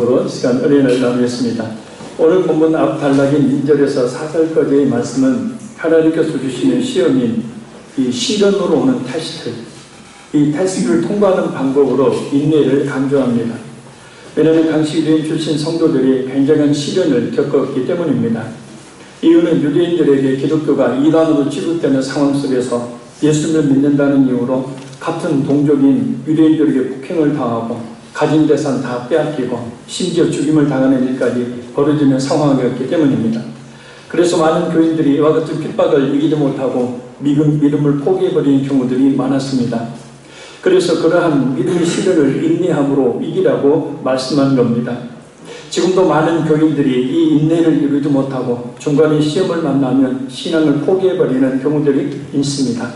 제목으로 시간 은혜를 나누겠습니다. 오늘 본문 앞 단락인 2절에서 4절까지의 말씀은 하나님께서 주시는 시험인 이 시련으로 오는 테스트, 이 테스트를 통과하는 방법으로 인내를 강조합니다. 왜냐하면 당시 유대인 출신 성도들이 굉장한 시련을 겪었기 때문입니다. 이유는 유대인들에게 기독교가 이단으로 취급되는 상황 속에서 예수님을 믿는다는 이유로 같은 동족인 유대인들에게 폭행을 당하고 가진 재산 다 빼앗기고 심지어 죽임을 당하는 일까지 벌어지는 상황이었기 때문입니다. 그래서 많은 교인들이 이와 같은 핍박을 이기지 못하고 믿음을 포기해버리는 경우들이 많았습니다. 그래서 그러한 믿음의 시련을 인내함으로 이기라고 말씀한 겁니다. 지금도 많은 교인들이 이 인내를 이루지 못하고 중간에 시험을 만나면 신앙을 포기해버리는 경우들이 있습니다.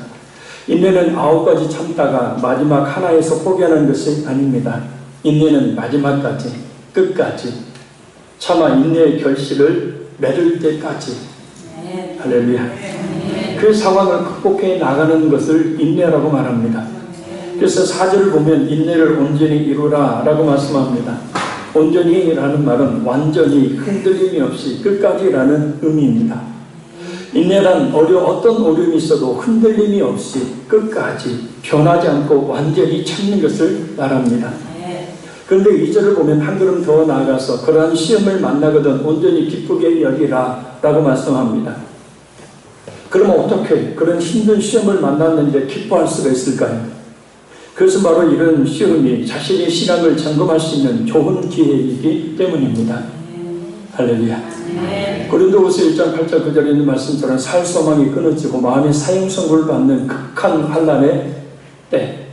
인내는 9가지 참다가 마지막 하나에서 포기하는 것이 아닙니다. 인내는 마지막까지, 끝까지 참아 인내의 결실을 맺을 때까지, 할렐루야, 그 상황을 극복해 나가는 것을 인내라고 말합니다. 그래서 4절을 보면 인내를 온전히 이루라 라고 말씀합니다. 온전히 라는 말은 완전히 흔들림이 없이 끝까지 라는 의미입니다. 인내란 어떤 어려움이 있어도 흔들림이 없이 끝까지 변하지 않고 완전히 참는 것을 말합니다. 그런데 2절을 보면 한 걸음 더 나아가서 그러한 시험을 만나거든 온전히 기쁘게 여기라 라고 말씀합니다. 그러면 어떻게 그런 힘든 시험을 만났는데 기뻐할 수가 있을까요? 그것은 바로 이런 시험이 자신의 신앙을 점검할 수 있는 좋은 기회이기 때문입니다. 할렐루야. 고린도후서 1장 8절 9절에 있는 말씀처럼 살 소망이 끊어지고 마음의 사형선고를 받는 극한 환난의 때,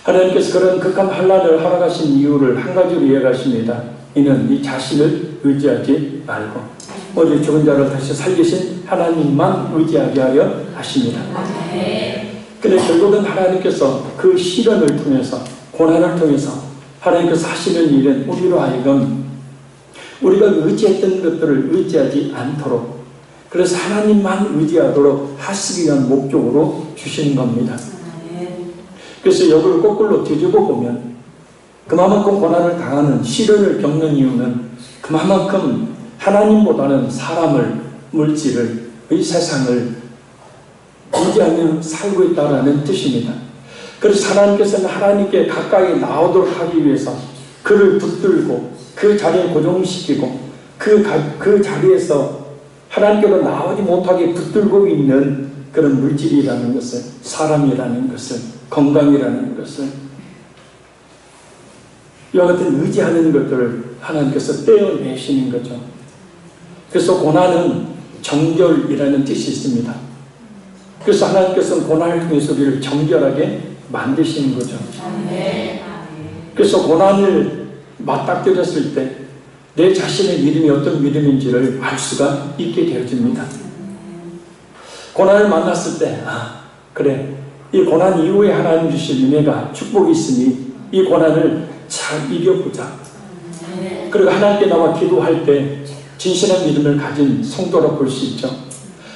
하나님께서 그런 극한 환난을 허락하신 이유를 한 가지로 이해하십니다. 이는 이 자신을 의지하지 말고 오직 죽은 자를 다시 살리신 하나님만 의지하게 하려 하십니다. 그런데 결국은 하나님께서 그 시련을 통해서, 고난을 통해서 하나님께서 하시는 일은 우리로 하여금 우리가 의지했던 것들을 의지하지 않도록, 그래서 하나님만 의지하도록 하시기 위한 목적으로 주시는 겁니다. 그래서 여기를 거꾸로 뒤집어 보면 그만큼 고난을 당하는, 시련을 겪는 이유는 그만큼 하나님보다는 사람을, 물질을, 이 세상을 의지하며 살고 있다는 뜻입니다. 그래서 하나님께서는 하나님께 가까이 나오도록 하기 위해서 그를 붙들고 그 자리에 고정시키고 그 자리에서 하나님께로 나오지 못하게 붙들고 있는 그런 물질이라는 것을, 사람이라는 것을, 건강이라는 것을, 이와 같은 의지하는 것들을 하나님께서 떼어내시는 거죠. 그래서 고난은 정결이라는 뜻이 있습니다. 그래서 하나님께서는 고난을 통해서 우리를 정결하게 만드시는 거죠. 그래서 고난을 맞닥뜨렸을 때 내 자신의 믿음이 어떤 믿음인지를 알 수가 있게 되어집니다. 고난을 만났을 때, 그래, 이 고난 이후에 하나님 주신 은혜가, 축복이 있으니 이 고난을 잘 이겨보자. 그리고 하나님께 나와 기도할 때 진실한 믿음을 가진 성도로 볼 수 있죠.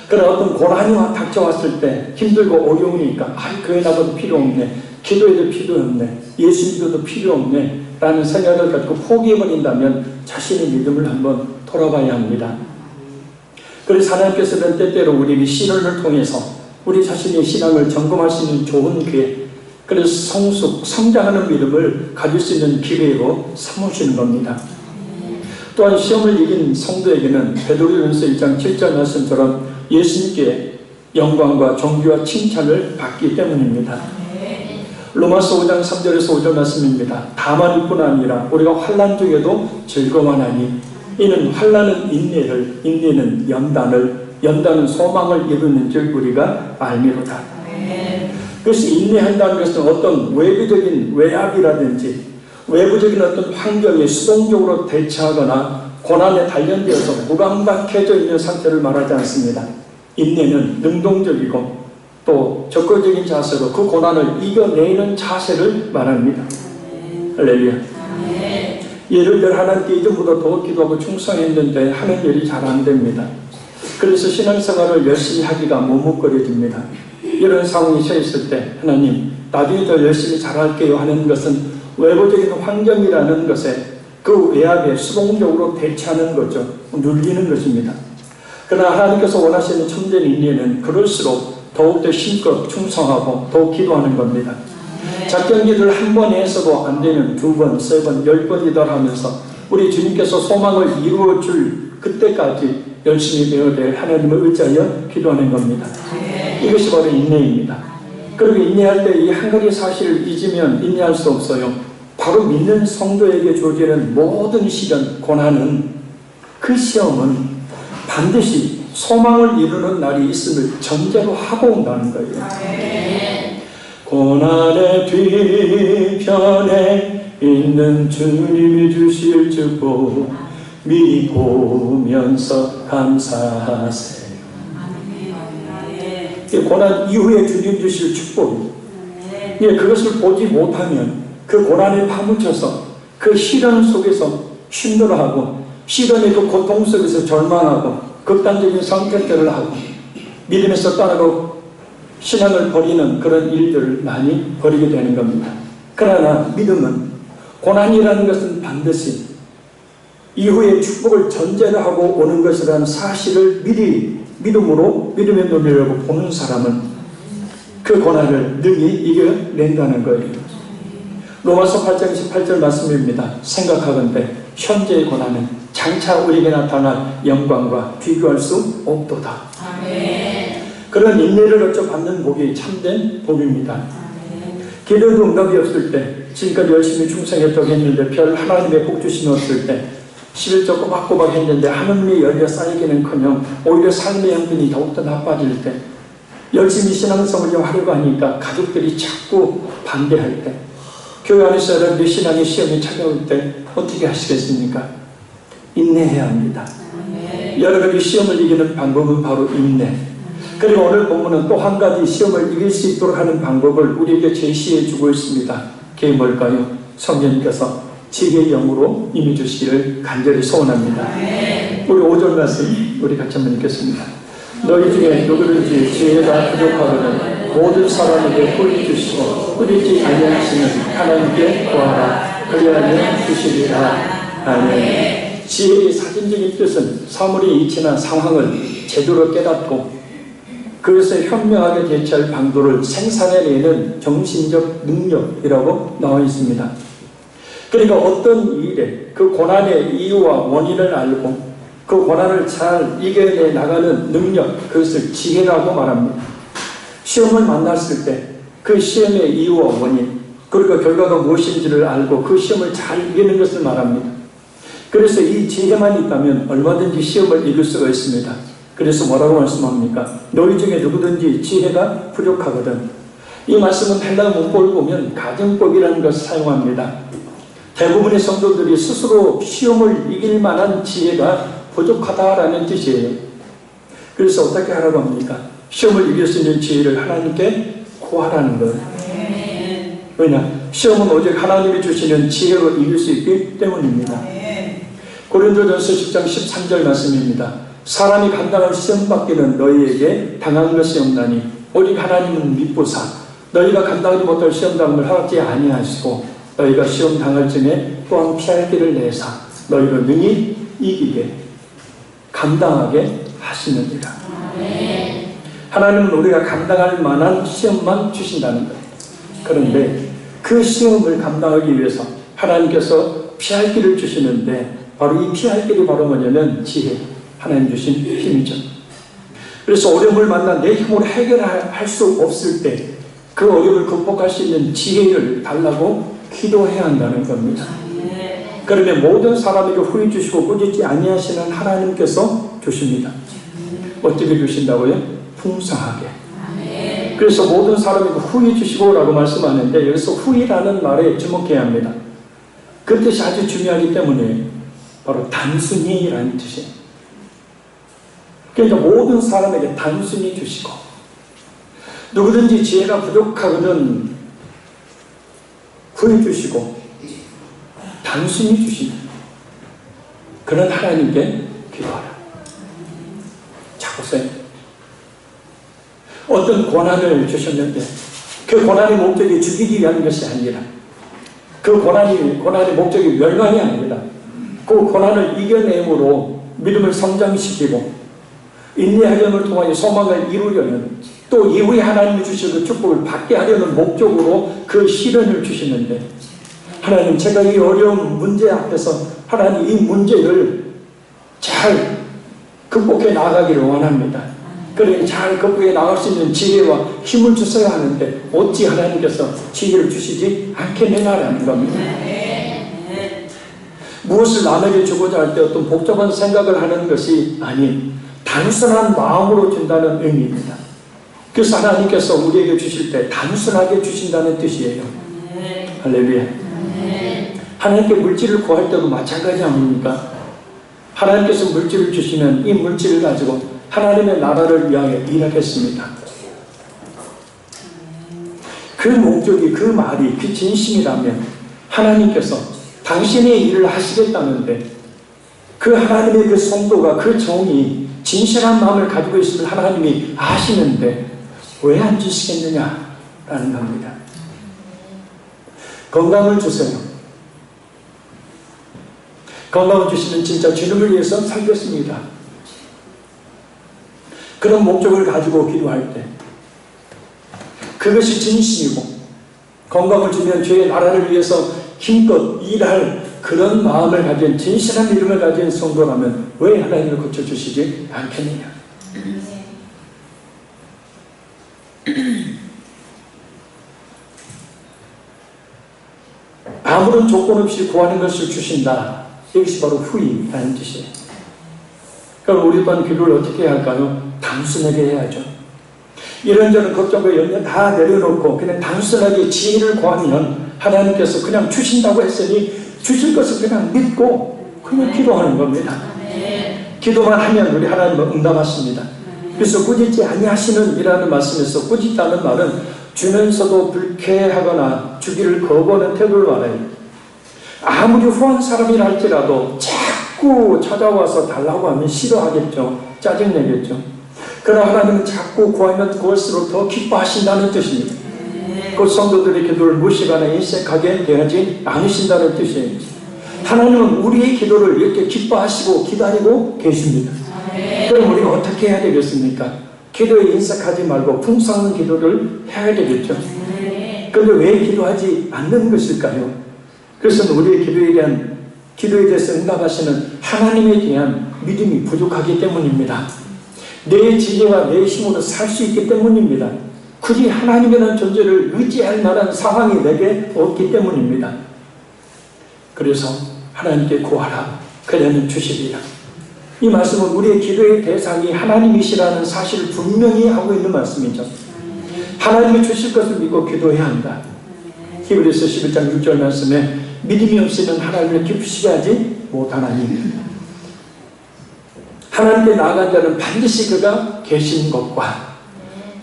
그런 어떤 고난이 닥쳐왔을 때 힘들고 어려우니까 교회 나가도 필요 없네, 기도해도 필요 없네, 예수 믿어도 필요 없네 라는 생각을 갖고 포기해버린다면 자신의 믿음을 한번 돌아봐야 합니다. 그래서 하나님께서는 때때로 우리 시련을 통해서 우리 자신의 신앙을 점검할 수 있는 좋은 기회, 그래서 성장하는 믿음을 가질 수 있는 기회로 삼으시는 겁니다. 또한 시험을 이긴 성도에게는 베드로전서 1장 7절 말씀처럼 예수님께 영광과 존귀와 칭찬을 받기 때문입니다. 로마서 5장 3절에서 5절 말씀입니다. 다만 이뿐 아니라 우리가 환난 중에도 즐거워하나니 이는 환난은 인내를, 인내는 연단은 소망을 이루는 줄 우리가 알미로다. 그래서 인내한다는 것은 어떤 외부적인 외압이라든지 외부적인 어떤 환경에 수동적으로 대처하거나 고난에 단련되어서 무감각해져 있는 상태를 말하지 않습니다. 인내는 능동적이고 또 적극적인 자세로 그 고난을 이겨내는 자세를 말합니다. 할렐루야. 예를 들어 하나님께 이전보다 더 기도하고 충성했는데 하는 일이 잘 안 됩니다. 그래서 신앙생활을 열심히 하기가 머뭇거려집니다. 이런 상황이 처했을 때 하나님 나중에 더 열심히 잘할게요 하는 것은 외부적인 환경이라는 것에 그 외압에 수동적으로 대처하는 거죠. 눌리는 것입니다. 그러나 하나님께서 원하시는 참된 인내는 그럴수록 더욱더 힘껏 충성하고 더욱 기도하는 겁니다. 작경기를 한 번 해서도 안 되면 2번, 3번, 10번이다 하면서 우리 주님께서 소망을 이루어 줄 그때까지 열심히 배워야 될 하나님을 의지하여 기도하는 겁니다. 이것이 바로 인내입니다. 그리고 인내할 때 이 한 가지 사실을 잊으면 인내할 수 없어요. 바로 믿는 성도에게 주어지는 모든 시련, 고난은, 그 시험은 반드시 소망을 이루는 날이 있음을 전제로 하고 온다는 거예요. 고난의 뒤편에 있는 주님이 주실 축복 미리 보면서 감사하세요. 고난 이후에 주님 주실 축복, 그것을 보지 못하면 그 고난에 파묻혀서 그 시련 속에서 힘들어하고 시련의 그 고통 속에서 절망하고 극단적인 선택들을 하고 믿음에서 떠나고 신앙을 버리는 그런 일들을 많이 벌이게 되는 겁니다. 그러나 믿음은 고난이라는 것은 반드시 이후에 축복을 전제로 하고 오는 것이라는 사실을 미리 믿음의 눈으로 보는 사람은 그 고난을 능히 이겨낸다는 거예요. 로마서 8장 18절 말씀입니다. 생각하건대 현재의 고난은 장차 우리에게 나타날 영광과 비교할 수 없도다. 아멘. 그런 인내를 어쩌 받는 복이 참된 복입니다. 기도도 응답이 없을 때, 지금까지 열심히 충성했다고 했는데 별 하나님의 복 주심이 없을 때, 11조 꼬박꼬박 했는데 하느님의 열려 쌓이기는커녕 오히려 삶의 형편이 더욱더 나빠질 때, 열심히 신앙생활을 하려고 하니까 가족들이 자꾸 반대할 때, 교회 안에서 여러분들 신앙의 시험이 찾아올 때 어떻게 하시겠습니까? 인내해야 합니다. 여러분이 시험을 이기는 방법은 바로 인내. 그리고 오늘 본문은 또 한 가지 시험을 이길 수 있도록 하는 방법을 우리에게 제시해 주고 있습니다. 그게 뭘까요? 성령님께서 지혜의 영으로 임해 주시기를 간절히 소원합니다. 우리 5절 말씀 우리 같이 한번 읽겠습니다. 너희 중에 누구든지 지혜가 부족하거든 모든 사람에게 꿀이 주시고 꿀이지 아니하시는 하나님께 구하라 그리하면 주시리라. 아멘. 지혜의 사진적인 뜻은 사물이 이치나 상황을 제대로 깨닫고 그래서 현명하게 대처할 방도를 생산해내는 정신적 능력이라고 나와 있습니다. 그러니까 어떤 일에 그 고난의 이유와 원인을 알고 그 고난을 잘 이겨내 나가는 능력, 그것을 지혜라고 말합니다. 시험을 만났을 때 그 시험의 이유와 원인, 그리고 결과가 무엇인지를 알고 그 시험을 잘 이기는 것을 말합니다. 그래서 이 지혜만 있다면 얼마든지 시험을 이길 수가 있습니다. 그래서 뭐라고 말씀합니까? 너희 중에 누구든지 지혜가 부족하거든. 이 말씀은 헬라 문법을 보면 가정법이라는 것을 사용합니다. 대부분의 성도들이 스스로 시험을 이길 만한 지혜가 부족하다라는 뜻이에요. 그래서 어떻게 하라고 합니까? 시험을 이길 수 있는 지혜를 하나님께 구하라는 거예요. 왜냐? 시험은 오직 하나님이 주시는 지혜로 이길 수 있기 때문입니다. 고린도전서 10장 13절 말씀입니다. 사람이 감당할 시험 받기는 너희에게 당한 것이 없나니 오직 하나님은 미쁘사 너희가 감당하지 못할 시험 당함을 허락지 아니하시고 너희가 시험 당할 즈음에 또한 피할 길을 내사 너희를 능히 이기게 감당하게 하시느니라. 하나님은 우리가 감당할 만한 시험만 주신다는 거예요. 그런데 그 시험을 감당하기 위해서 하나님께서 피할 길을 주시는데 바로 이 피할 길이 바로 뭐냐면 지혜, 하나님 주신 힘이죠. 그래서 어려움을 만나 내 힘으로 해결할 수 없을 때 그 어려움을 극복할 수 있는 지혜를 달라고 기도해야 한다는 겁니다. 그러면 모든 사람에게 후히 주시고 꾸짖지 아니하시는 하나님께서 주십니다. 어떻게 주신다고요? 풍성하게. 그래서 모든 사람에게 후히 주시고 라고 말씀하는데 여기서 후히라는 말에 주목해야 합니다. 그 뜻이 아주 중요하기 때문에 바로 단순히라는 뜻이에요. 그러니까 모든 사람에게 단순히 주시고 누구든지 지혜가 부족하거든 후히 주시고 단순히 주시는 그런 하나님께 기도하라. 자 보세요. 어떤 고난을 주셨는데 그 고난의 목적이 죽이기 위한 것이 아니라 그 고난의 목적이 멸망이 아닙니다. 그 고난을 이겨내므로 믿음을 성장시키고 인내하려을 통하여 소망을 이루려는, 또 이후에 하나님이 주신 그 축복을 받게 하려는 목적으로 그 시련을 주시는데, 하나님, 제가 이 어려운 문제 앞에서 하나님 이 문제를 잘 극복해 나가기를 원합니다. 그래 잘 극복해 나갈 수 있는 지혜와 힘을 주셔야 하는데 어찌 하나님께서 지혜를 주시지 않겠느냐라는 겁니다. 무엇을 남에게 주고자 할 때 어떤 복잡한 생각을 하는 것이 아닌 단순한 마음으로 준다는 의미입니다. 그래서 하나님께서 우리에게 주실 때 단순하게 주신다는 뜻이에요. 할렐루야. 하나님께 물질을 구할 때도 마찬가지 아닙니까? 하나님께서 물질을 주시면 이 물질을 가지고 하나님의 나라를 위하여 일하겠습니다. 그 목적이, 그 말이, 그 진심이라면 하나님께서 당신의 일을 하시겠다는데, 그 하나님의 그 성도가, 그 종이 진실한 마음을 가지고 있음을 하나님이 아시는데 왜 안 주시겠느냐라는 겁니다. 건강을 주세요. 건강을 주시면 진짜 주님을 위해서 살겠습니다. 그런 목적을 가지고 기도할 때 그것이 진심이고, 건강을 주면 죄의 나라를 위해서 힘껏 일할 그런 마음을 가진, 진실한 믿음을 가진 성도라면 왜 하나님을 고쳐주시지 않겠느냐. 아무런 조건 없이 구하는 것을 주신다. 이것이 바로 후임이라는 뜻이에요. 그럼 우리 또한 기도를 어떻게 해야 할까요? 단순하게 해야죠. 이런저런 걱정과 염려 다 내려놓고 그냥 단순하게 지혜를 구하면 하나님께서 그냥 주신다고 했으니 주실 것을 그냥 믿고 그냥 기도하는 겁니다. 기도만 하면 우리 하나님은 응답하십니다. 그래서 꾸짖지 아니하시는 이라는 말씀에서 꾸짖다는 말은 주면서도 불쾌하거나 주기를 거부하는 태도를 말해요. 아무리 후한 사람이라 할지라도 자꾸 찾아와서 달라고 하면 싫어하겠죠. 짜증내겠죠. 그러나 하나님은 자꾸 구하면 구할수록 더 기뻐하신다는 뜻입니다. 그 성도들의 기도를 무시하거나 인색하게 대하지 않으신다는 뜻이에요. 하나님은 우리의 기도를 이렇게 기뻐하시고 기다리고 계십니다. 그럼 우리가 어떻게 해야 되겠습니까? 기도에 인색하지 말고 풍성한 기도를 해야 되겠죠. 그런데 왜 기도하지 않는 것일까요? 그것은 우리의 기도에 대해서 응답하시는 하나님에 대한 믿음이 부족하기 때문입니다. 내 지혜와 내 힘으로 살 수 있기 때문입니다. 굳이 하나님이라는 존재를 의지할 만한 상황이 내게 없기 때문입니다. 그래서 하나님께 구하라. 그러면 주시리라. 이 말씀은 우리의 기도의 대상이 하나님이시라는 사실을 분명히 하고 있는 말씀이죠. 하나님이 주실 것을 믿고 기도해야 한다. 히브리서 11장 6절 말씀에 믿음이 없이는 하나님을 기쁘시게 하지 못하나니, 하나님께 나아간 자는 반드시 그가 계신 것과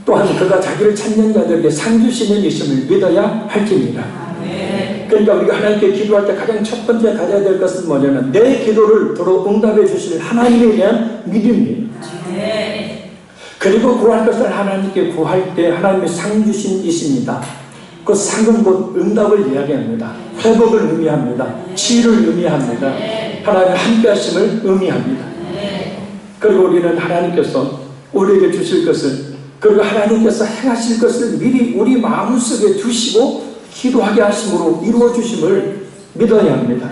또한 그가 자기를 찾는 자들에게 상 주시는 있음을 믿어야 할지니라. 그러니까 우리가 하나님께 기도할 때 가장 첫 번째 가져야 될 것은 뭐냐면 내 기도를 들어 응답해 주실 하나님에 대한 믿음이에요. 그리고 구할 것을 하나님께 구할 때 하나님의 상 주신 있습니다. 그 상은 곧 응답을 이야기합니다. 회복을 의미합니다. 치유를 의미합니다. 하나님의 함께 하심을 의미합니다. 그리고 우리는 하나님께서 우리에게 주실 것을, 그리고 하나님께서 행하실 것을 미리 우리 마음속에 두시고 기도하게 하심으로 이루어 주심을 믿어야 합니다.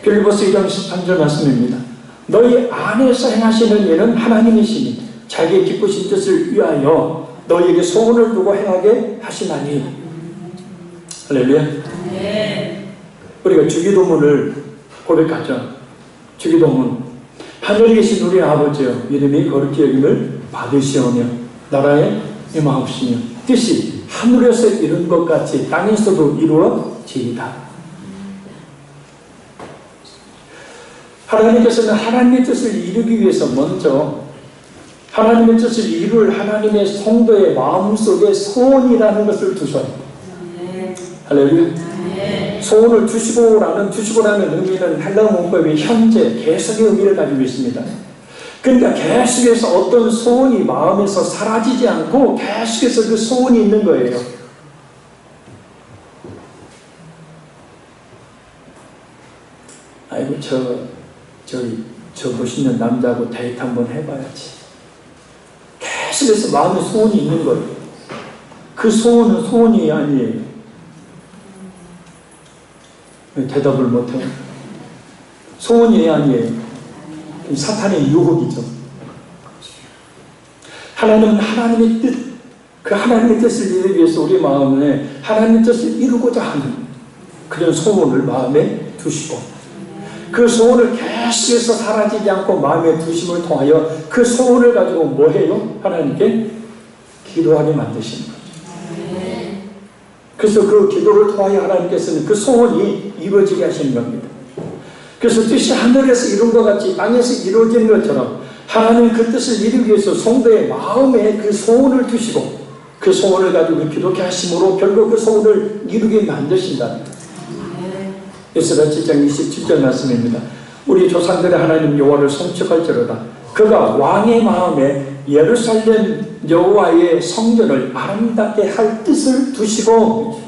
빌립보서 2장 13절 말씀입니다. 너희 안에서 행하시는 일은 하나님이시니 자기의 기쁘신 뜻을 위하여 너희에게 소원을 두고 행하게 하시나니. 할렐루야. 우리가 주기도문을 고백하죠. 주기도문. 하늘에 계신 우리 아버지여, 이름이 거룩히 여김을 받으시오며 나라에 임하옵시며 뜻이 하늘에서 이룬 것 같이 땅에서도 이루어지이다. 하나님께서는 하나님의 뜻을 이루기 위해서 먼저 하나님의 뜻을 이룰 하나님의 성도의 마음속에 소원이라는 것을 두셔요. 할렐루야. 소원을 주시고라는 의미는 헬라어 문법의 현재, 계속의 의미를 가지고 있습니다. 그러니까 계속해서 어떤 소원이 마음에서 사라지지 않고 계속해서 그 소원이 있는 거예요. 아이고 저 멋있는 남자하고 데이트 한번 해봐야지. 계속해서 마음에 소원이 있는 거예요. 그 소원은 소원이 아니에요. 왜 대답을 못해요? 소원이 아니에요. 사탄의 유혹이죠. 하나님은 하나님의 뜻, 그 하나님의 뜻을 이루기 위해서 우리 마음에 하나님의 뜻을 이루고자 하는 그런 소원을 마음에 두시고, 그 소원을 계속해서 사라지지 않고 마음에 두심을 통하여 그 소원을 가지고 뭐 해요? 하나님께 기도하게 만드시는 거죠. 그래서 그 기도를 통하여 하나님께서는 그 소원이 이루어지게 하시는 겁니다. 그래서 뜻이 하늘에서 이룬 것 같이 땅에서 이루어지는 것처럼 하나님은 그 뜻을 이루기 위해서 성도의 마음에 그 소원을 두시고 그 소원을 가지고 기도케 하심으로 결국 그 소원을 이루게 만드신다. 에스라 7장 27절 말씀입니다. 우리 조상들의 하나님 여호와를 송축할지로다. 그가 왕의 마음에 예루살렘 여호와의 성전을 아름답게 할 뜻을 두시고,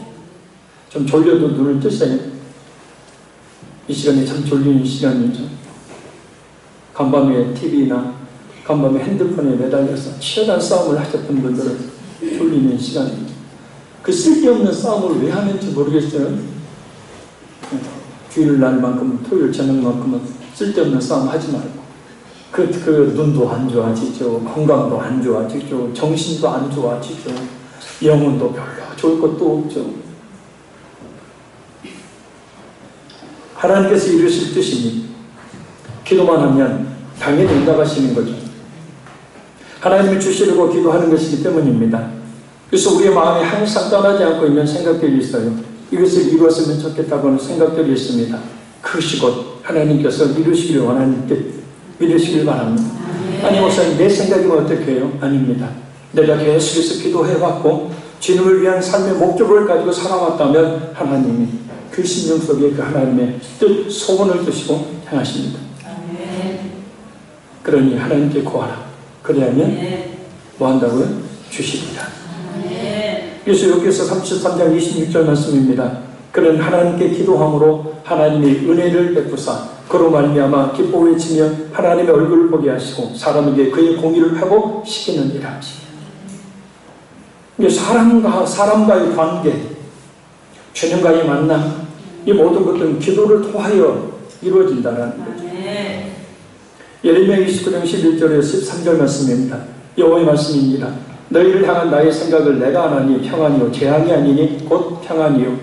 좀 졸려도 눈을 뜨세요. 이 시간에 참 졸리는 시간이죠. 간밤에 TV나 간밤에 핸드폰에 매달려서 치열한 싸움을 하셨던 분들은 졸리는 시간입니다. 그 쓸데없는 싸움을 왜 하는지 모르겠어요. 주일 날만큼은, 토요일 저녁만큼은 쓸데없는 싸움 하지 말고, 그 눈도 안 좋아지죠. 건강도 안 좋아지죠. 정신도 안 좋아지죠. 영혼도 별로 좋을 것도 없죠. 하나님께서 이루실 뜻이니 기도만 하면 당연히 응답하시는 거죠. 하나님이 주시려고 기도하는 것이기 때문입니다. 그래서 우리의 마음에 항상 떠나지 않고 있는 생각들이 있어요. 이것을 이루었으면 좋겠다고 하는 생각들이 있습니다. 그것이 곧 하나님께서 이루시길 원하는 뜻, 믿으시길 바랍니다. 아니 목사님, 내 생각이면 어떻게 해요? 아닙니다. 내가 계속해서 기도해왔고 주님을 위한 삶의 목적을 가지고 살아왔다면 하나님이 그 심령 속에 그 하나님의 뜻, 소원을 두시고 행하십니다. 그러니 하나님께 구하라. 그래야면 뭐 한다고요? 주십니다. 그래서 여기서 33장 26절 말씀입니다. 그는 하나님께 기도함으로 하나님이 은혜를 베푸사 그로 말미암아 기뻐 외치며 하나님의 얼굴을 보게 하시고 사람에게 그의 공의를 회복시키느니라. 사람과의 관계, 주님과의 만남, 이 모든 것들은 기도를 통하여 이루어진다는 거죠. 예레미야 29장 11절에서 13절 말씀입니다. 여호와의 말씀입니다. 너희를 향한 나의 생각을 내가 아나니 평안이요 재앙이 아니니 곧 평안이요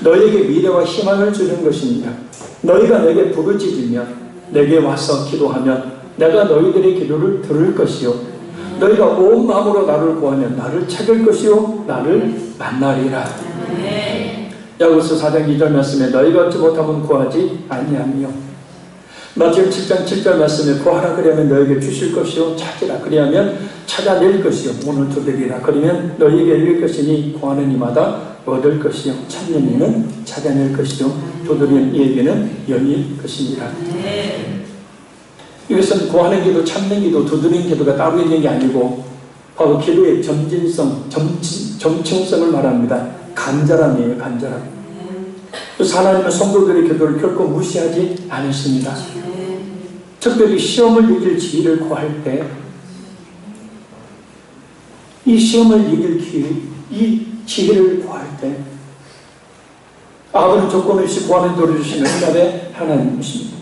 너희에게 미래와 희망을 주는 것입니다. 너희가 내게 부르짖으면 내게 와서 기도하면 내가 너희들의 기도를 들을 것이요 너희가 온 마음으로 나를 구하면 나를 찾을 것이요 나를 만나리라. 야고보서 4장 2절 말씀에 너희가 얻지 못하면 구하지 아니하며, 마태복음 7장 7절 말씀에 구하라 그러면 너희에게 주실 것이요 찾으라 그리하면 찾아낼 것이요 문을 두드리라 그러면 너희에게 열릴 것이니 구하는 이마다 얻을 것이요 찾는 이는 찾아낼 것이요 두드리는 이에게는 열릴 것이니라. 이것은 구하는 기도, 찾는 기도, 두드리는 기도가 따로 있는 게 아니고 바로 기도의 점층성을 말합니다. 간절함이에요. 간절함. 그래서 하나님은 성도들의 기도를 결코 무시하지 않으십니다. 특별히 시험을 이길 지혜를 구할 때, 이 시험을 이길 기회, 이 지혜를 구할 때 아무런 조건 없이 구하는 도를 주시는 응답의 하나님이십니다.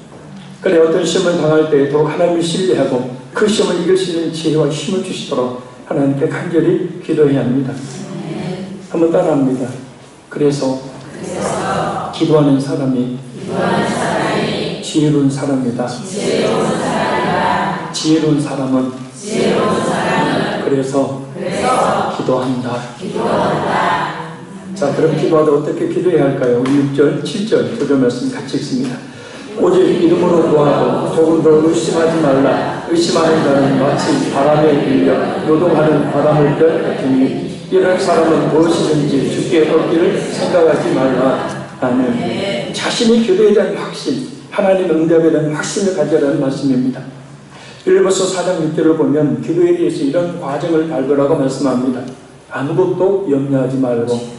그래 어떤 시험을 당할 때 더욱 하나님을 신뢰하고 그 시험을 이길 수 있는 지혜와 힘을 주시도록 하나님께 간절히 기도해야 합니다. 한번 따라합니다. 그래서 기도하는 사람이 지혜로운 사람이다. 지혜로운 사람은 그래서 기도한다. 자, 그럼 기도하다 어떻게 기도해야 할까요? 우리 6절, 7절 조절 말씀 같이 읽습니다. 오직 이름으로 구하고 조금도 의심하지 말라. 의심하는 자는 마치 바람에 밀려 요동하는 바람을 별 같으니 이런 사람은 무엇이든지 주께 얻기를 생각하지 말라. 라는 자신의 기도에 대한 확신, 하나님 응답에 대한 확신을 가져라는 말씀입니다. 빌립보서 4장 6절을 보면 기도에 대해서 이런 과정을 밟으라고 말씀합니다. 아무것도 염려하지 말고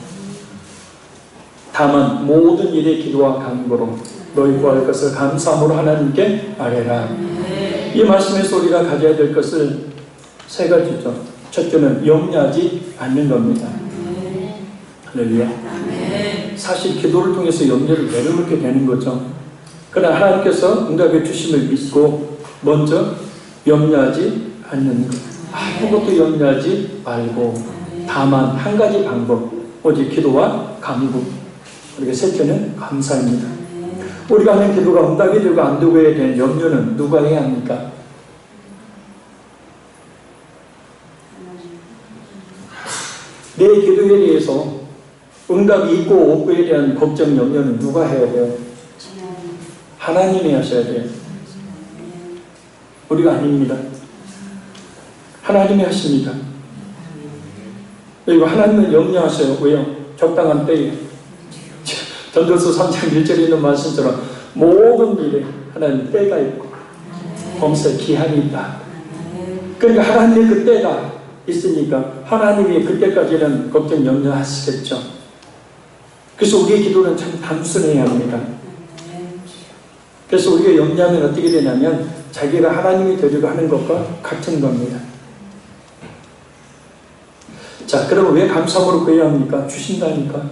다만 모든 일에 기도와 간구로 너희 구할 것을 감사함으로 하나님께 아뢰라. 이 말씀에서 우리가 가져야 될 것을 세 가지죠. 첫째는 염려하지 않는 겁니다. 할렐루야. 사실 기도를 통해서 염려를 내려놓게 되는 거죠. 그러나 하나님께서 응답해 주심을 믿고 먼저 염려하지 않는 것. 아무것도 염려하지 말고 다만 한 가지 방법, 오직 기도와 간구. 그리고 셋째는 감사입니다. 우리가 하는 기도가 응답이 되고 안 되고에 대한 염려는 누가 해야 합니까? 내 기도에 대해서 응답이 있고 없고에 대한 걱정, 염려는 누가 해야 돼요? 하나님이 하셔야 돼요. 우리가 아닙니다. 하나님이 하십니다. 그리고 하나님은 염려하세요. 왜요? 적당한 때에. 전도서 3장 1절에 있는 말씀처럼 모든 일에 하나님 때가 있고 범사에 기한이 있다. 그러니까 하나님의 그 때가 있으니까 하나님이 그때까지는 걱정 염려하시겠죠. 그래서 우리의 기도는 참 단순해야 합니다. 그래서 우리가 염려하면 어떻게 되냐면 자기가 하나님이 되려고 하는 것과 같은 겁니다. 자, 그럼 왜 감사함으로 구해야 합니까? 주신다니까.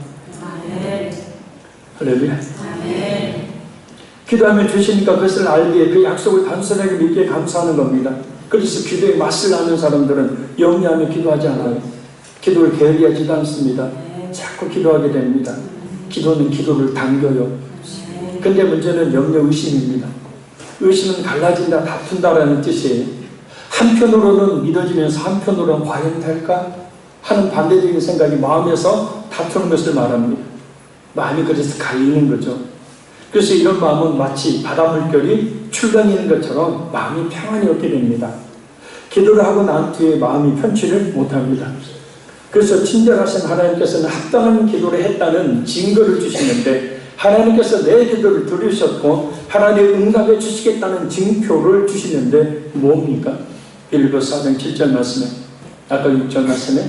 할렐루야. 기도하면 주시니까 그것을 알기에 그 약속을 단순하게 믿기에 감사하는 겁니다. 그래서 기도에 맛을 나는 사람들은 염려하며 기도하지 않아요. 기도를 게을리하지도 않습니다. 자꾸 기도하게 됩니다. 기도는 기도를 당겨요. 근데 문제는 염려, 의심입니다. 의심은 갈라진다, 다툰다라는 뜻이에요. 한편으로는 믿어지면서 한편으로는 과연 될까? 하는 반대적인 생각이 마음에서 다투는 것을 말합니다. 마음이 그래서 갈리는 거죠. 그래서 이런 마음은 마치 바닷물결이 출렁이는 것처럼 마음이 평안이 없게 됩니다. 기도를 하고 난 뒤에 마음이 편치를 못합니다. 그래서 친절하신 하나님께서는 합당한 기도를 했다는 증거를 주시는데 하나님께서 내 기도를 들으셨고 하나님 응답해 주시겠다는 증표를 주시는데 뭡니까? 빌립보서 4장 7절 말씀에 아까 6절 말씀에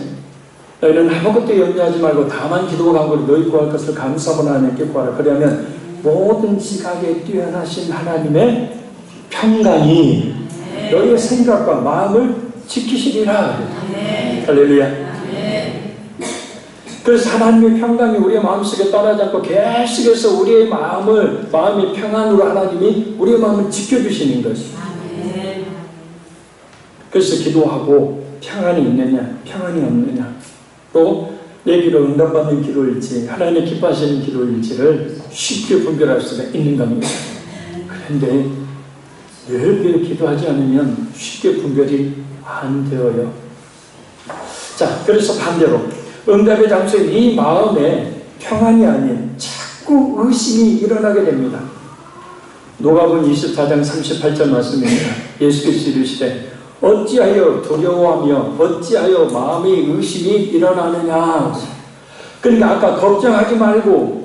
너희는 아무것도 염려하지 말고 다만 기도와 간구로 너희 구할 것을 감사하고 하나님께 구하라. 그러면 모든 지각에 뛰어나신 하나님의 평강이 너희의 생각과 마음을 지키시리라. 할렐루야. 그래서 하나님의 평강이 우리의 마음속에 떠나지 않고 계속해서 우리의 마음의 평안으로 하나님이 우리의 마음을 지켜주시는 것입니다. 그래서 기도하고 평안이 있느냐 평안이 없느냐 또 내 기도 응답받는 기도일지 하나님의 기뻐하시는 기도일지를 쉽게 분별할 수가 있는 겁니다. 그런데 늘 기도하지 않으면 쉽게 분별이 안 되어요. 자, 그래서 반대로 응답의 장소에 이 마음에 평안이 아닌 자꾸 의심이 일어나게 됩니다. 누가복음 24장 38절 말씀입니다. 예수께서 이르시되 어찌하여 두려워하며 어찌하여 마음의 의심이 일어나느냐. 그러니까 아까 걱정하지 말고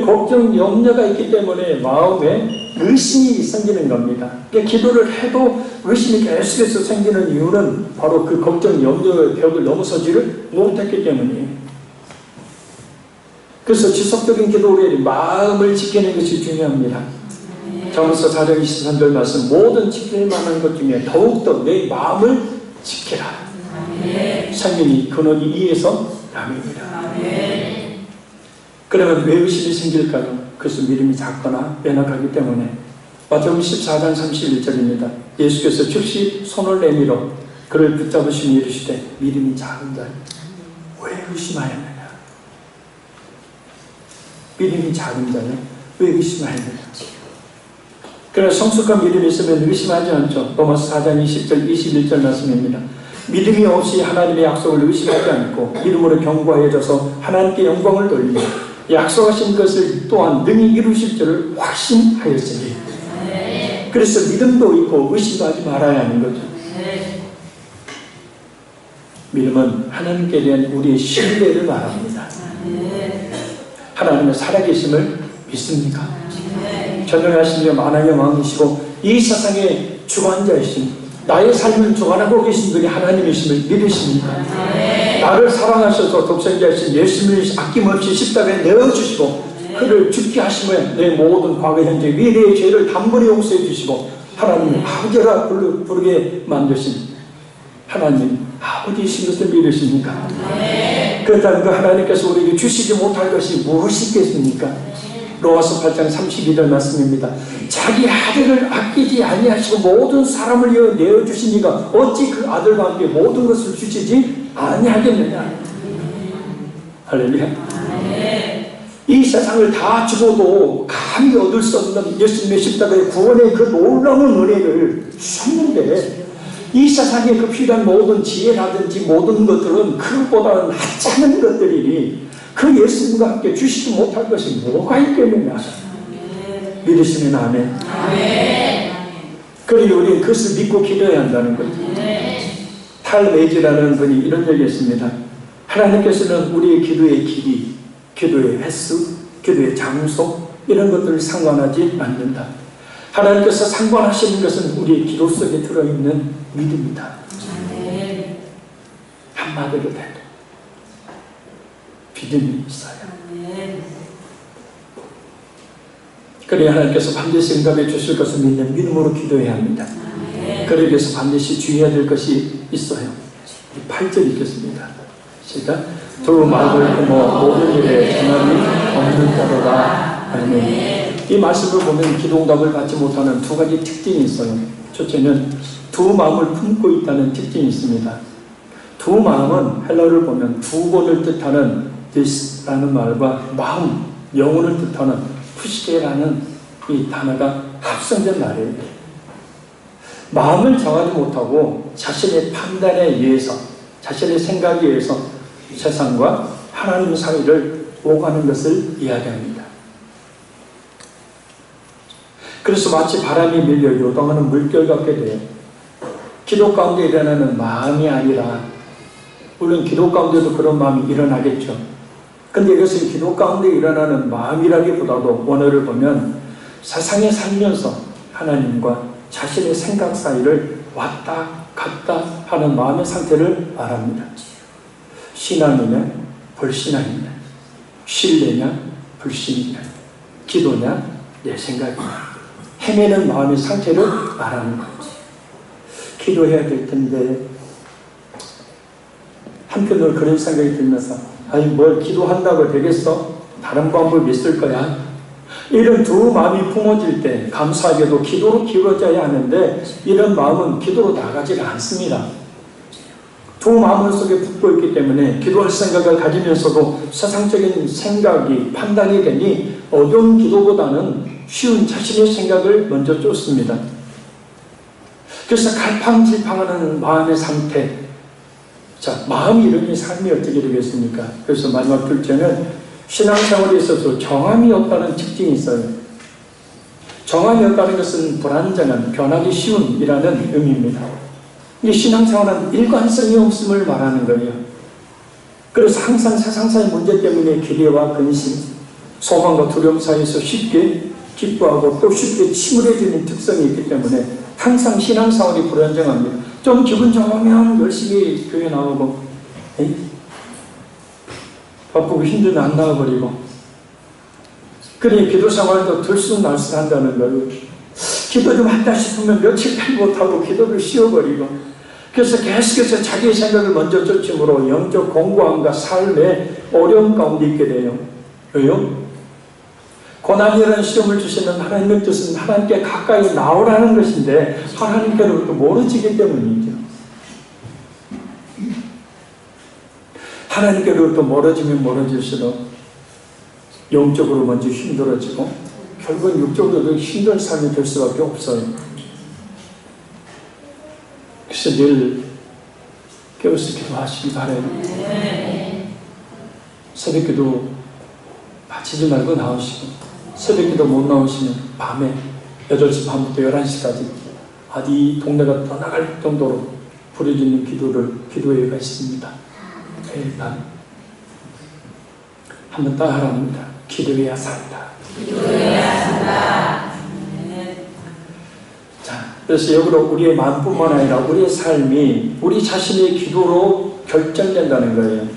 걱정, 염려가 있기 때문에 마음에 의심이 생기는 겁니다. 기도를 해도 의심이 계속해서 생기는 이유는 바로 그 걱정, 염려의 벽을 넘어서지를 못했기 때문이에요. 그래서 지속적인 기도를 마음을 지키는 것이 중요합니다. 잠언서 4장 23절 말씀 모든 지킬 만한 것 중에 더욱더 내 마음을 지키라. 생명이 근원이 이에서 남입니다. 그러면 왜 의심이 생길까요? 그래서 믿음이 작거나 연약하기 때문에. 마태복음 14장 31절입니다. 예수께서 즉시 손을 내밀어 그를 붙잡으시며 이르시되 믿음이 작은 자여 왜 의심하였느냐. 믿음이 작은 자여 왜 의심하였느냐. 그러나 성숙한 믿음이 있으면 의심하지 않죠. 로마서 4장 20절 21절 말씀입니다. 믿음이 없이 하나님의 약속을 의심하지 않고 믿음으로 견고하여져서 하나님께 영광을 돌리며 약속하신 것을 또한 능히 이루실 줄을 확신하였으니. 그래서 믿음도 있고 의심도 하지 말아야 하는 거죠. 믿음은 하나님께 대한 우리의 신뢰를 말합니다. 하나님의 살아계심을 믿습니까? 전능하신 주 만왕의 왕이시고 이 세상의 주관자이신 나의 삶을 주관하고 계신 분이 하나님이심을 믿으십니까? 나를 사랑하셔서 독생자이신 예수님을 아낌없이 십자가에 내어주시고 그를 죽게 하시며 내 모든 과거 현재 미래의 죄를 단번에 용서해 주시고 하나님 아버지라 부르게 만드신 하나님 아버지이신 것을 믿으십니까? 그렇다면 그 하나님께서 우리에게 주시지 못할 것이 무엇이 있겠습니까? 로마서 8장 32절 말씀입니다. 자기 아들을 아끼지 아니하시고 모든 사람을 위하여 내어주신 이가 어찌 그 아들과 함께 모든 것을 주시지 아니하겠느냐. 할렐루야. 이 세상을 다 주고도 감히 얻을 수 없는 예수님의 십자가의 구원의 그 놀라운 은혜를 주셨는데 이 세상에 그 필요한 모든 지혜라든지 모든 것들은 그보다는 하찮은 것들이니 그 예수님과 함께 주시지 못할 것이 뭐가 있겠느냐. 믿으시면 아멘. 그러니 우리는 그것을 믿고 기도해야 한다는 거죠. 탈 메이지라는 분이 이런 얘기했습니다. 하나님께서는 우리의 기도의 길이, 기도의 횟수, 기도의 장소 이런 것들을 상관하지 않는다. 하나님께서 상관하시는 것은 우리의 기도 속에 들어있는 믿음이다. 한마디로 해도 믿음이 있어요. 그래야 하나님께서 반드시 응답해 주실 것을 믿는 믿음으로 기도해야 합니다. 그러기 위해서 반드시 주의해야 될 것이 있어요. 8절 읽겠습니다. 시작. 두 마음을 품어 모든 일에 정함이 없는 자로다. 아멘. 이 말씀을 보면 기도응답을 받지 못하는 두 가지 특징이 있어요. 첫째는 두 마음을 품고 있다는 특징이 있습니다. 두 마음은 헬라어를 보면 두 번을 뜻하는 this라는 말과 마음, 영혼을 뜻하는 푸시게라는 이 단어가 합성된 말이에요. 마음을 정하지 못하고 자신의 판단에 의해서, 자신의 생각에 의해서 세상과 하나님 사이를 오가는 것을 이야기합니다. 그래서 마치 바람이 밀려 요동하는 물결 같게 돼요. 기도 가운데 일어나는 마음이 아니라, 물론 기도 가운데도 그런 마음이 일어나겠죠. 근데 이것은 기도 가운데 일어나는 마음이라기보다도 원어를 보면 세상에 살면서 하나님과 자신의 생각 사이를 왔다 갔다 하는 마음의 상태를 말합니다. 신앙이냐 불신앙이냐, 신뢰냐 불신이냐, 기도냐 내 생각이냐, 헤매는 마음의 상태를 말하는 거지. 기도해야 될 텐데 한편으로 그런 생각이 들면서 아니 뭘 기도한다고 되겠어? 다른 방법이 있을 거야. 이런 두 마음이 품어질 때 감사하게도 기도로 기울어져야 하는데 이런 마음은 기도로 나가지 않습니다. 두 마음 속에 붙고 있기 때문에 기도할 생각을 가지면서도 세상적인 생각이 판단이 되니 어려운 기도보다는 쉬운 자신의 생각을 먼저 쫓습니다. 그래서 갈팡질팡하는 마음의 상태. 자, 마음이 이러니 삶이 어떻게 되겠습니까? 그래서 마지막 둘째는 신앙생활에 있어서 정함이 없다는 특징이 있어요. 정함이 없다는 것은 불안정한, 변하기 쉬운 이라는 의미입니다. 이 신앙생활은 일관성이 없음을 말하는 거예요. 그래서 항상 세상사의 문제 때문에 기대와 근심, 소망과 두려움 사이에서 쉽게 기뻐하고 또 쉽게 침울해지는 특성이 있기 때문에 항상 신앙생활이 불안정합니다. 좀 기분 좋으면 열심히 교회 나오고 바쁘고 힘들면 안 나와버리고 그러니 기도 생활도 들쑥날쑥한다는 거예요. 기도 좀 한다 싶으면 며칠 못하고 기도를 쉬어버리고 그래서 계속해서 자기의 생각을 먼저 쫓음으로 영적 공고함과 삶의 어려움 가운데 있게 돼요. 왜요? 고난이라는 시험을 주시는 하나님의 뜻은 하나님께 가까이 나오라는 것인데 하나님께로부터 멀어지기 때문이죠. 하나님께로부터 멀어지면 멀어질수록 영적으로 먼저 힘들어지고 결국은 육적으로도 힘든 삶이 될 수밖에 없어요. 그래서 늘 깨어서 기도하시기 바라요. 새벽기도 마치지 말고 나오시고 새벽기도 못 나오시면 밤에 8시 반부터 11시까지 어디 동네가 떠나갈 정도로 부르짖는 기도회가 있습니다. 매일 밤 한번 따라합니다. 기도해야 산다. 기도해야 산다. 자, 그래서 여기로 우리의 마음뿐만 아니라 우리의 삶이 우리 자신의 기도로 결정된다는 거예요.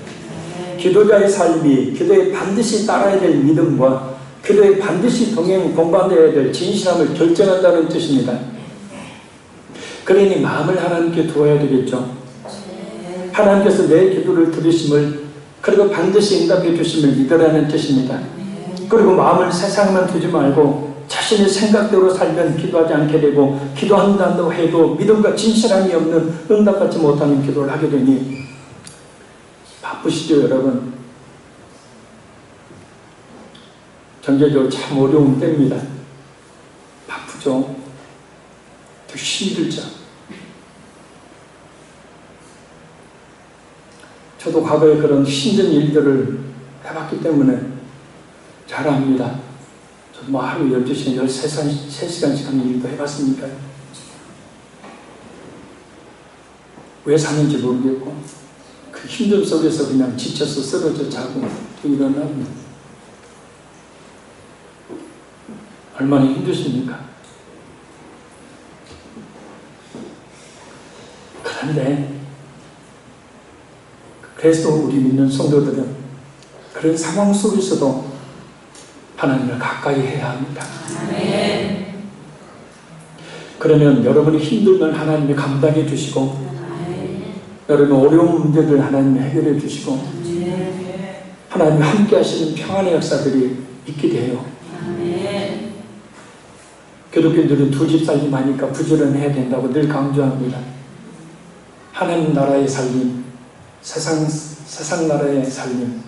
기도자의 삶이 기도에 반드시 따라야 될 믿음과 기도에 반드시 동반되어야 될 진실함을 결정한다는 뜻입니다. 그러니 마음을 하나님께 두어야 되겠죠. 하나님께서 내 기도를 들으심을, 그리고 반드시 응답해 주심을 믿으라는 뜻입니다. 그리고 마음을 세상에만 두지 말고 자신의 생각대로 살면 기도하지 않게 되고, 기도한다고 해도 믿음과 진실함이 없는, 응답받지 못하는 기도를 하게 되니 바쁘시죠 여러분? 경제적으로 참 어려운 때입니다. 바쁘죠. 더 힘들죠. 저도 과거에 그런 힘든 일들을 해봤기 때문에 잘 압니다. 저도 뭐 하루 12시간, 13시간씩 하는 일도 해봤으니까요. 왜 사는지 모르겠고, 그 힘듦 속에서 그냥 지쳐서 쓰러져 자고 또 일어납니다. 얼마나 힘드십니까? 그런데 그래서 우리 믿는 성도들은 그런 상황 속에서도 하나님을 가까이 해야 합니다. 아멘. 그러면 여러분이 힘들면 하나님이 감당해 주시고, 여러분 어려운 문제들 하나님이 해결해 주시고, 하나님이 함께 하시는 평안의 역사들이 있게 돼요. 기독교인들은 두 집 살림 하니까 부지런해야 된다고 늘 강조합니다. 하나님 나라의 살림, 세상 나라의 살림,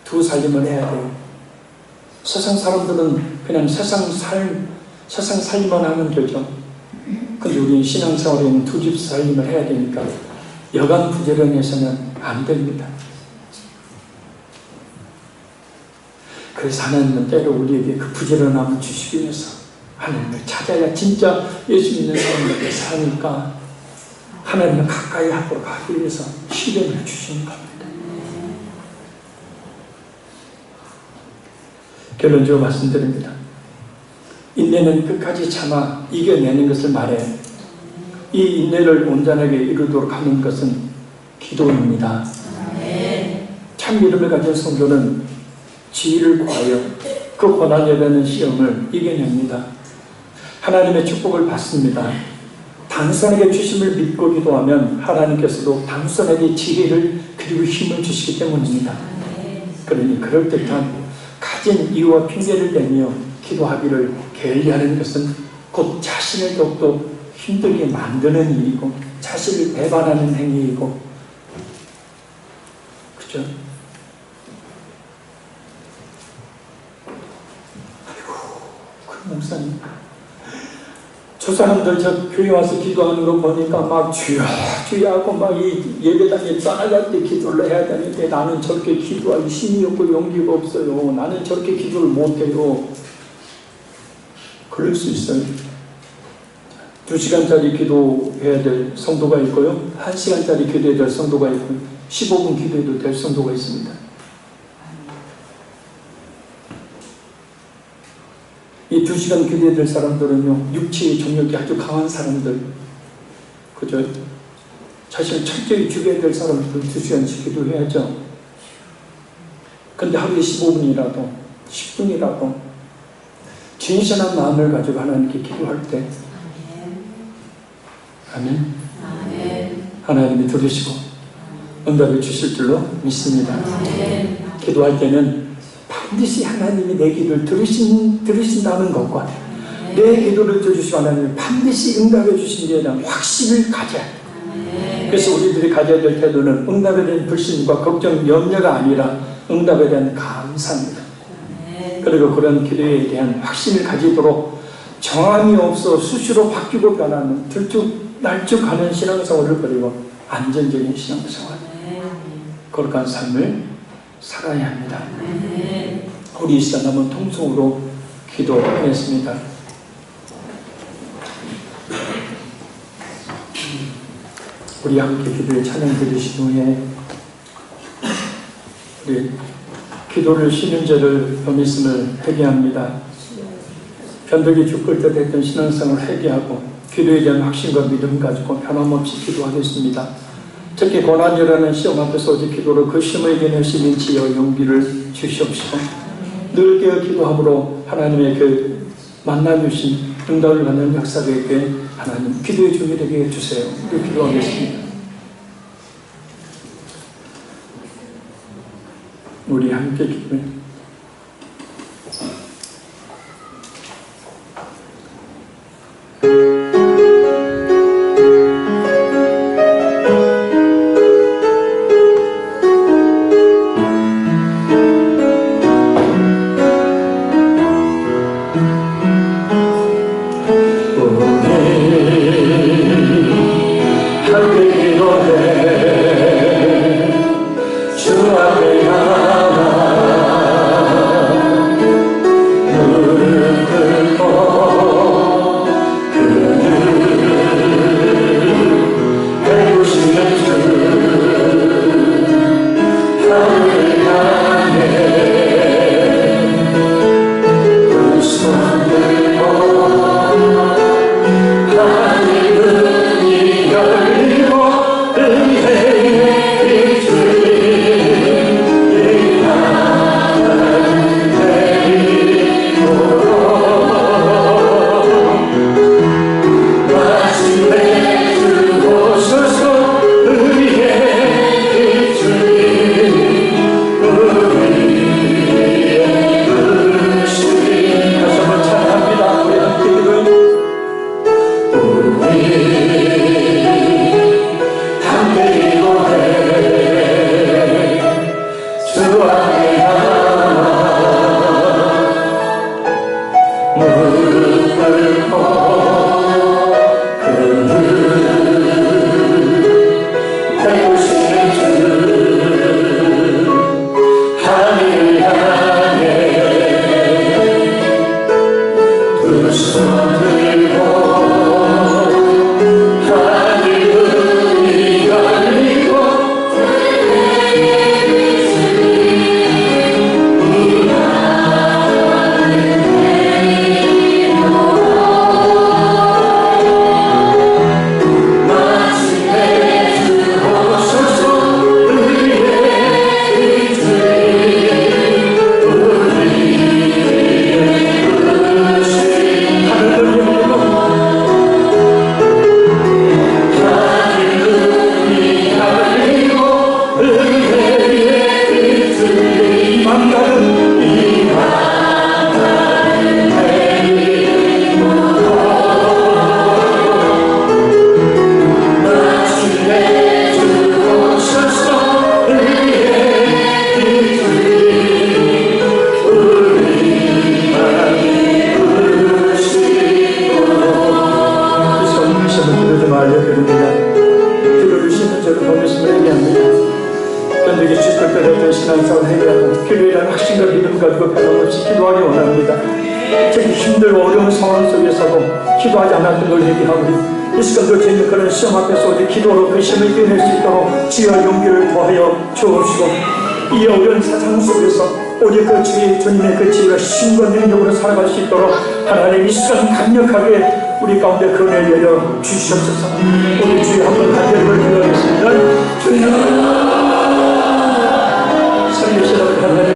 두 살림을 해야 돼요. 세상 사람들은 그냥 세상 살림만 하면 되죠. 근데 우리는 신앙생활에는 두 집 살림을 해야 되니까 여간 부지런해서는 안 됩니다. 그래서 하나님은 때로 우리에게 그 부지런함을 주시기 위해서 하나님을 찾아야 진짜 예수 믿는 사람들에게 사니까 하나님을 가까이 하고 가기 위해서 시련을 주시는 겁니다. 결론적으로 말씀드립니다. 인내는 끝까지 참아 이겨내는 것을 말해요. 이 인내를 온전하게 이루도록 하는 것은 기도입니다. 참 믿음을 가진 성도는 지혜를 구하여 그 고난에 대한 시험을 이겨냅니다. 하나님의 축복을 받습니다. 단순하게 주심을 믿고 기도하면 하나님께서도 단순하게 지혜를 그리고 힘을 주시기 때문입니다. 그러니 그럴듯한 가진 이유와 핑계를 대며 기도하기를 게을리하는 것은 곧 자신을 더욱더 힘들게 만드는 일이고 자신을 배반하는 행위이고, 그죠? 아이고, 그 목사님, 저 사람들 저 교회 와서 기도하는 거 보니까 막 주여 주여 하고 막 이 예배당에 떠나갈 때 기도를 해야 되는데 나는 저렇게 기도할 힘이 없고 용기가 없어요. 나는 저렇게 기도를 못해요. 그럴 수 있어요. 2시간짜리 기도해야 될 성도가 있고요, 1시간짜리 기도해야 될 성도가 있고요, 15분 기도해도 될 성도가 있습니다. 이 2시간 기도해야 될 사람들은요, 육체의 정력이 아주 강한 사람들, 그죠? 자신을 철저히 죽여야 될 사람들은 2시간씩 기도해야죠. 근데 하루에 15분이라도 10분이라도 진실한 마음을 가지고 하나님께 기도할 때, 아멘. 하나님이 들으시고 응답을 주실 줄로 믿습니다. 기도할 때는 반드시 하나님이 내 기도를 들으신다는 것과 내 기도를 들으시고 하나님이 반드시 응답해 주신다에 대한 확신을 가져야 해요. 그래서 우리들이 가져야 될 태도는 응답에 대한 불신과 걱정, 염려가 아니라 응답에 대한 감사입니다. 그리고 그런 기도에 대한 확신을 가지도록 정함이 없어 수시로 바뀌고 변하는 들쭉날쭉하는 신앙생활을 버리고 안정적인 신앙생활, 거룩한 삶을 살아야 합니다. 우리 이 시간 남은 통성으로 기도하겠습니다. 우리 함께 기도에 찬양 드리신 후에 우리 기도를 쉬는 죄를 범했음을 회개합니다. 변덕이 죽을 듯 했던 신앙생활을 회개하고 기도에 대한 확신과 믿음 가지고 변함없이 기도하겠습니다. 특히 고난이라는 시험 앞에서 오직 기도로 그 시험을 이겨낼 수 있는 지혜와 용기를 주시옵시고 늘 깨어 기도함으로 하나님의 그 만나 주신 응답을 받는 역사가 있게 하나님 기도의 준비 되게 해주세요. 우리 기도하겠습니다. 우리 함께 기도해. 기도하지 않았던 걸 얘기하고 이 시간도 주님 그런 시험 앞에서 우리 기도로 그 시험을 이겨낼 수 있도록 주여 용기를 더하여 주옵시고 이 어려운 세상 속에서 오직 그 주님의 그 지혜와 신과 능력으로 살아갈 수 있도록 하나님 이 시간 강력하게 우리 가운데 그은혜를 내려 주시옵소서. 우리 주여 한번 간절히 기도하겠습니다. 주여